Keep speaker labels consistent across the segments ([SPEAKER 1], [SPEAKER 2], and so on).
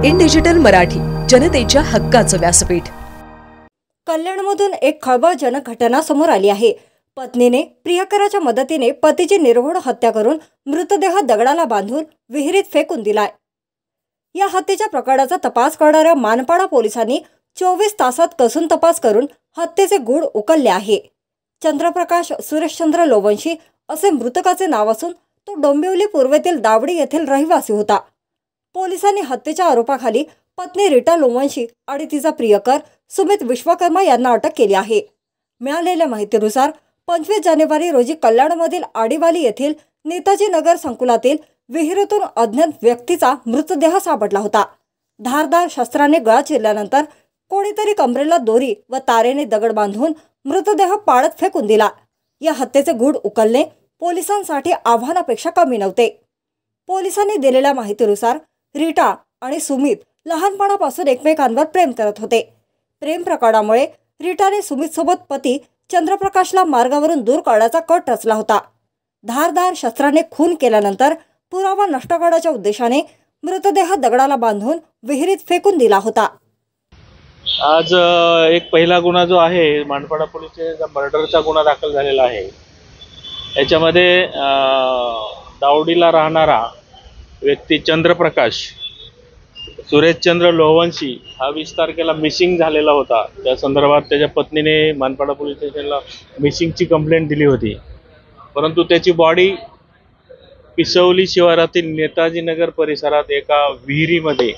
[SPEAKER 1] In digital Marathi, जनतेच्या हक्काचं व्यासपीठ.
[SPEAKER 2] कल्याणमधून एक खळबळजनक घटना समोर आली आहे. पत्नीने प्रियकराच्या मदतीने पतीची निर्घृण हत्या करून मृतदेह दगडाला बांधून विहिरीत फेकून दिलाय. या हत्येच्या प्रकाराचा तपास करणाऱ्या मानपाडा पोलिसांनी 24 तासात कसून तपास करून हत्येचे गूढ उकलले आहे. चंद्रप्रकाश सुरेशचंद्र लोवंशी असे मृतकाचे नाव असून तो डोंबिवली पूर्वेतील दावडी येथील रहिवासी होता. पोलिसांनी हत्येच्या आरोपाखाली पत्नी रीटा लोवंशी आणि तिचा प्रियकर सुमित विश्वकर्मा यांना अटक केली आहे. मिळालेल्या माहितीनुसार 25 जानेवारी रोजी कल्याणमधील आडिवाली येथील नेताजी नगर संकुलातील विहिरीतून अज्ञात व्यक्तीचा मृतदेह सापडला होता. धारदार शस्त्राने गळा चिरल्यानंतर कोणीतरी कमरेला दोरी व तारेने दगड बांधून मृतदेह पाळत फेकून दिला. या हत्येचे गूढ उकलणे पोलिसांसाठी आव्हानापेक्षा कमी नव्हते. पोलिसांनी दिलेल्या माहितीनुसार रीटा आणि सुमित लहानपणापासून एकमेकांवर प्रेम करत होते. प्रेम प्रकरणामुळे रीटाने सुमितसोबत पती चंद्रप्रकाशला मार्गावरून दूर काढण्याचा कट रचला होता. धारदार शस्त्राने खून केल्यानंतर पुरावा नष्ट करण्याच्या उद्देशाने मृतदेह दगडाला बांधून विहिरीत फेकून दिला होता.
[SPEAKER 3] आज एक पहिला गुन्हा जो आहे मानपाडा पोलीस स्टेशनचा मर्डरचा गुन्हा दाखल झालेला आहे. याच्यामध्ये दावडीला राहणारा व्यक्ती चंद्रप्रकाश सुरेशचंद्र लोवंशी हा 20 तारखेला मिसिंग झालेला होता. त्या संदर्भात त्याच्या पत्नीने मानपाडा पोलीस स्टेशनला मिसिंगची कंप्लेंट दिली होती. परंतु त्याची बॉडी पिसवली शिवारातील नेताजी नगर परिसरात एका विहिरीमध्ये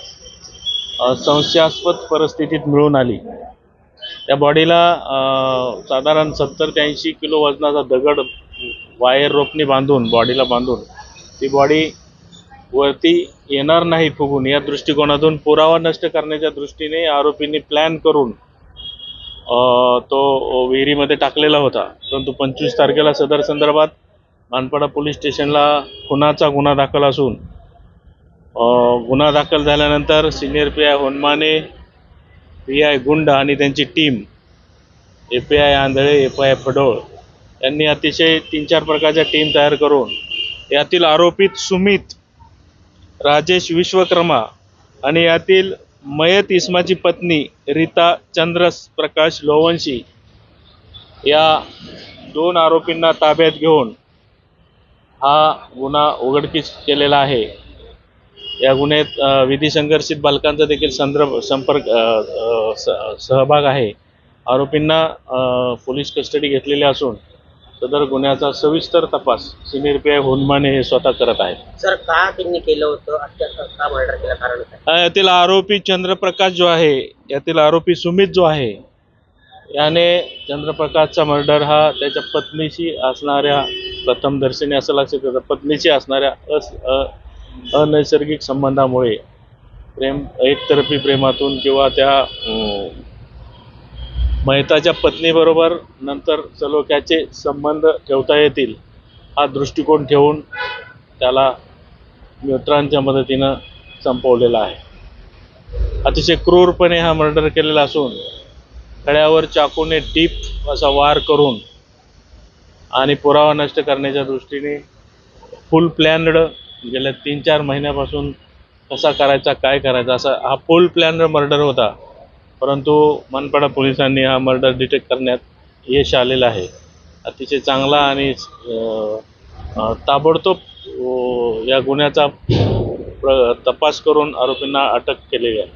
[SPEAKER 3] संशयास्पद परिस्थितीत मिळून आली. त्या बॉडीला साधारण 70 ते 80 किलो वजनाचा दगड वायर रोपनी बांधून बॉडीला बांधून ती बॉडी वरती येणार नाही फुगून या दृष्टिकोनातून पुरावा नष्ट करण्याच्या दृष्टीने आरोपींनी प्लॅन करून तो विहिरीमध्ये टाकलेला होता. परंतु 25 तारखेला सदर संदर्भात मानपाडा पोलीस स्टेशनला खुनाचा गुन्हा दाखल असून गुन्हा दाखल झाल्यानंतर senior P I Honmane, P I गुंड आणि त्यांची टीम API आंधळे, FI फडोळ यांनी अतिशय 3-4 प्रकारच्या टीम तयार करून यातील आरोपित सुमित राजेश विश्वकर्मा आणि यातील मयत इस्माची पत्नी रीता चंद्रप्रकाश लोवंशी या 2 आरोपींना ताब्यात घेऊन हा गुन्हा उघडकीस केलेला आहे. या गुन्ह्यात विधी संघर्षित बालकांचा देखील सहभाग आहे. आरोपींना पोलीस कस्टडी घेतलेली असून सदर गुन्ह्याचा सविस्तर तपास सिनियर पी आय होनमाने हे स्वतः करत आहेत.
[SPEAKER 4] सर, का त्यांनी केलं होतं, का मर्डर केलं, कारण काय?
[SPEAKER 3] यातील आरोपी चंद्रप्रकाश जो आहे, यातील आरोपी सुमित जो आहे, याने चंद्रप्रकाशचा मर्डर हा त्याच्या पत्नीशी असणाऱ्या प्रथमदर्शनी असं लक्षात येतं पत्नीशी असणाऱ्या अनैसर्गिक संबंधामुळे एकतर्फी प्रेमातून किंवा त्या मयताच्या पत्नीबरोबर नंतर सलोख्याचे संबंध ठेवता येतील हा दृष्टिकोन ठेवून त्याला मित्रांच्या मदतीनं संपवलेला आहे. अतिशय क्रूरपणे हा मर्डर केलेला असून गळ्यावर चाकूने डीप असा वार करून आणि पुरावा नष्ट करण्याच्या दृष्टीने फुल प्लॅन्ड गेल्या 3-4 महिन्यापासून कसा करायचा, काय करायचा असा हा फुल प्लॅन्ड मर्डर होता. परंतु मानपाडा पोलिसांनी हा मर्डर डिटेक्ट करण्यात यश आलेलं आहे. अतिशय चांगला आणि ताबडतोब या गुन्ह्याचा तपास करून आरोपींना अटक केलेली आहे.